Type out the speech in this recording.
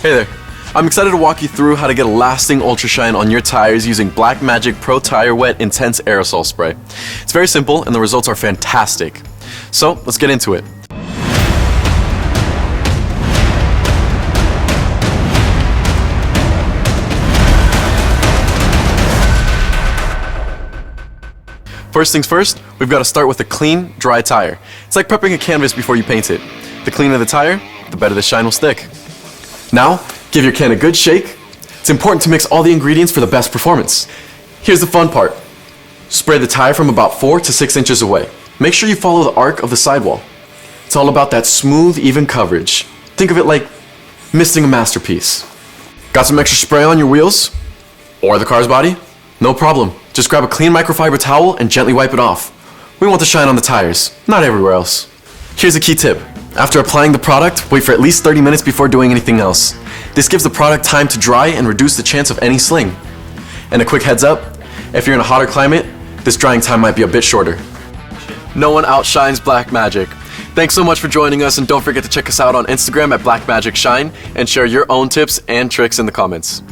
Hey there. I'm excited to walk you through how to get a lasting ultra shine on your tires using Black Magic Pro Tire Wet Intense Aerosol Spray. It's very simple and the results are fantastic. So let's get into it. First things first, we've got to start with a clean, dry tire. It's like prepping a canvas before you paint it. The cleaner the tire, the better the shine will stick. Now, give your can a good shake. It's important to mix all the ingredients for the best performance. Here's the fun part. Spray the tire from about 4 to 6 inches away. Make sure you follow the arc of the sidewall. It's all about that smooth, even coverage. Think of it like misting a masterpiece. Got some extra spray on your wheels? Or the car's body? No problem. Just grab a clean microfiber towel and gently wipe it off. We want the shine on the tires, not everywhere else. Here's a key tip. After applying the product, wait for at least 30 minutes before doing anything else. This gives the product time to dry and reduce the chance of any sling. And a quick heads up, if you're in a hotter climate, this drying time might be a bit shorter. No one outshines Black Magic. Thanks so much for joining us, and don't forget to check us out on Instagram at Black Magic Shine and share your own tips and tricks in the comments.